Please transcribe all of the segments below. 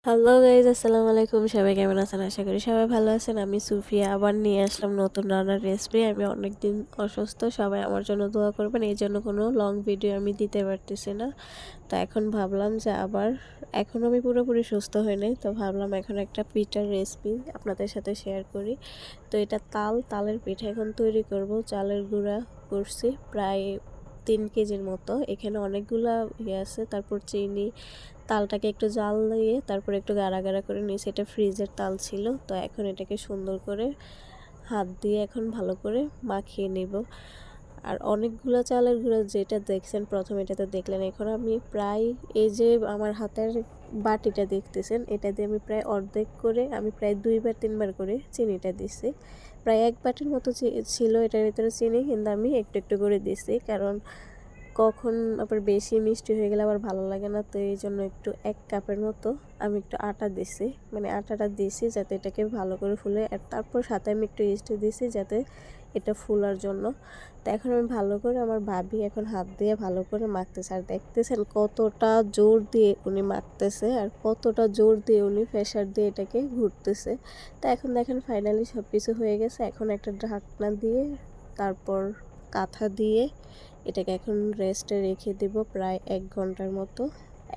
Hello guys, আসসালামু আলাইকুম। সবাই কেমন আছেন? আশা করি সবাই ভালো আছেন। আমি সুফিয়া আবার নিয়ে আসলাম নতুন রান্নার রেসিপি। আমি অনেকদিন অসুস্থ, সবাই আমার জন্য দোয়া করবেন। এই জন্য কোনো লং ভিডিও আমি দিতে পারতেছি না। তো এখন ভাবলাম যে এখন আমি পুরোপুরি সুস্থ হই নাই, তো ভাবলাম এখন একটা পিঠার রেসিপি আপনাদের সাথে শেয়ার করি। তো এটা তালের পিঠা এখন তৈরি করব। চালের গুঁড়া করছি প্রায় 3 কেজির মতো। এখানে অনেকগুলা আছে, তারপর চিনি, তালটাকে একটু জাল দিয়ে তারপর একটু গাঢ়া গাঢ়া করে নিয়েছি। এটা ফ্রিজের তাল ছিল। তো এখন এটাকে সুন্দর করে হাত দিয়ে এখন ভালো করে মাখিয়ে নিব। আর অনেকগুলো চালের গুঁড়া যেটা দেখছেন প্রথম, এটাতে দেখলেন। এখন আমি প্রায় এই যে আমার হাতের বাটিটা দেখতেছেন, এটা দিয়ে আমি প্রায় অর্ধেক করে আমি প্রায় 2-3 বার করে চিনিটা দিছি। প্রায় 1 বাটির মতো ছিল এটার ভিতরে চিনি, কিন্তু আমি একটু একটু করে দিছি, কারণ কখন আবার বেশি মিষ্টি হয়ে গেলে আবার ভালো লাগে না। তো এই জন্য একটু 1 কাপের মতো আমি একটু আটা দিছি, মানে আটাটা দিছি যাতে এটাকে ভালো করে ফুলে। আর তারপর সাথে আমি একটু ইস্ট দিছি যাতে এটা ফুলার জন্য। তো এখন আমি ভালো করে, আমার ভাবি এখন হাত দিয়ে ভালো করে মাখতেছে। আর দেখতেছেন কতটা জোর দিয়ে উনি মাখতেছে আর কতটা জোর দিয়ে উনি প্রেশার দিয়ে এটাকে ঘুরতেছে। তো এখন দেখেন ফাইনালি সব কিছু হয়ে গেছে। এখন একটা ঢাকনা দিয়ে তারপর কাঁথা দিয়ে এটাকে এখন রেস্টে রেখে দেব প্রায় 1 ঘন্টার মতো।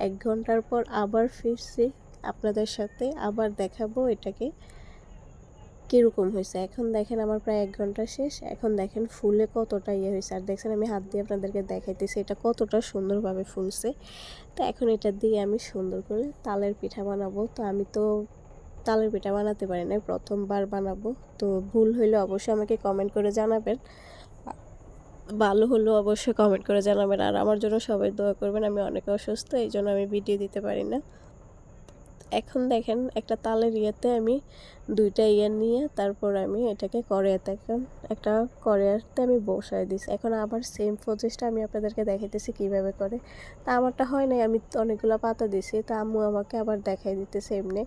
1 ঘন্টার পর আবার ফিরছি আপনাদের সাথে, আবার দেখাবো এটাকে কীরকম হয়েছে। এখন দেখেন আমার প্রায় 1 ঘন্টা শেষ। এখন দেখেন ফুলে কতটা হয়েছে। আর দেখছেন আমি হাত দিয়ে আপনাদেরকে দেখাইতেছি এটা কতটা সুন্দরভাবে ফুলছে। তো এখন এটা দিয়ে আমি সুন্দর করে তালের পিঠা বানাবো। তো আমি তো তালের পিঠা বানাতে পারি না, প্রথমবার বানাবো। তো ভুল হইলে অবশ্যই আমাকে কমেন্ট করে জানাবেন, ভালো হলেও অবশ্যই কমেন্ট করে জানাবেন। আর আমার জন্য সবাই দোয়া করবেন। আমি অনেক অসুস্থ, এই জন্য আমি ভিডিও দিতে পারি না। এখন দেখেন একটা তালের ইয়েতে আমি 2টা নিয়ে তারপর আমি এটাকে কড়াইতে একটা কড়াইতে আমি বসায় দিছি। এখন আবার সেম প্রসেসটা আমি আপনাদেরকে দেখাইতেছি কিভাবে করে। তা আমারটা হয় নাই, আমি অনেকগুলো পাতা দিছি। তা আম্মু আমাকে আবার দেখাই দিতেছে এমনি।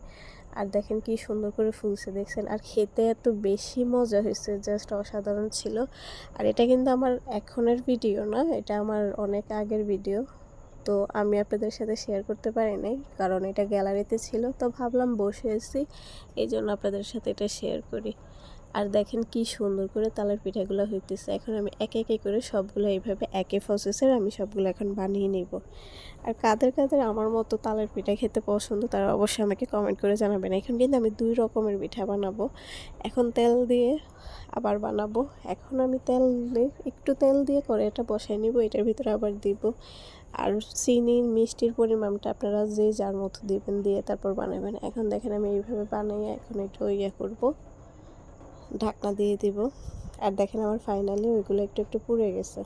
আর দেখেন কি সুন্দর করে ফুলছে, দেখছেন। আর খেতে এত বেশি মজা হয়েছে, জাস্ট অসাধারণ ছিল। আর এটা কিন্তু আমার এখনের ভিডিও না, এটা আমার অনেক আগের ভিডিও। তো আমি আপনাদের সাথে শেয়ার করতে পারি নাই, কারণ এটা গ্যালারিতে ছিল। তো ভাবলাম বসে আছি, এই জন্য আপনাদের সাথে এটা শেয়ার করি। আর দেখেন কি সুন্দর করে তালের পিঠাগুলো হইতেছে। এখন আমি একে একে করে সবগুলো এইভাবে একই প্রসেসের আমি সবগুলো এখন বানিয়ে নিব। আর কাদের কাদের আমার মতো তালের পিঠা খেতে পছন্দ তারা অবশ্যই আমাকে কমেন্ট করে জানাবেন। এখন কিন্তু আমি 2 রকমের পিঠা বানাবো। এখন তেল দিয়ে আবার বানাবো। এখন আমি একটু তেল দিয়ে কড়াইটা বসাই নিব, এটার ভিতরে আবার দিব। আর চিনির মিষ্টির পরিমাণটা আপনারা যে যার মতো দিবেন, দিয়ে তারপর বানাবেন। এখন দেখেন আমি এইভাবে বানিয়ে এখন একটু করব, ঢাকনা দিয়ে দিব। আর দেখেন আমার ফাইনালি ওইগুলো একটু একটু পুড়ে গেছে।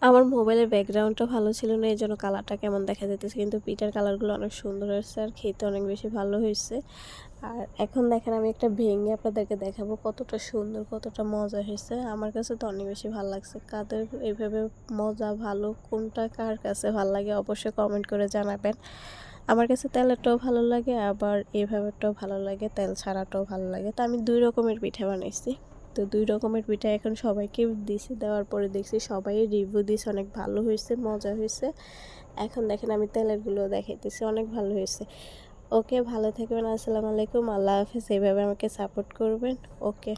আমার মোবাইলের ব্যাকগ্রাউন্ডটা ভালো ছিল না, এই জন্য কালারটা কেমন দেখা যেতেছে, কিন্তু পিঠার কালারগুলো অনেক সুন্দর হয়েছে আর খেতে অনেক বেশি ভালো হয়েছে। আর এখন দেখেন আমি একটা ভেঙে আপনাদেরকে দেখাবো কতটা সুন্দর, কতটা মজা হয়েছে। আমার কাছে তো অনেক বেশি ভালো লাগছে। কাদের এইভাবে মজা ভালো, কোনটা কার কাছে ভালো লাগে অবশ্যই কমেন্ট করে জানাবেন। আমার কাছে তেলেরটাও ভালো লাগে, আবার এইভাবেটাও ভালো লাগে, তেল ছাড়াটাও ভালো লাগে। তো আমি 2 রকমের পিঠা বানাইছি। তো 2 রকমের পিঠা এখন সবাইকে দিছি, দেওয়ার পরে দেখছি সবাই রিভিউ দিছে অনেক ভালো হয়েছে, মজা হয়েছে। এখন দেখেন আমি তেলেরগুলো দেখাইতেছি, অনেক ভালো হয়েছে। ওকে, ভালো থাকবেন। আসসালামু আলাইকুম, আল্লাহ হাফেজ। এইভাবে আমাকে সাপোর্ট করবেন। ওকে।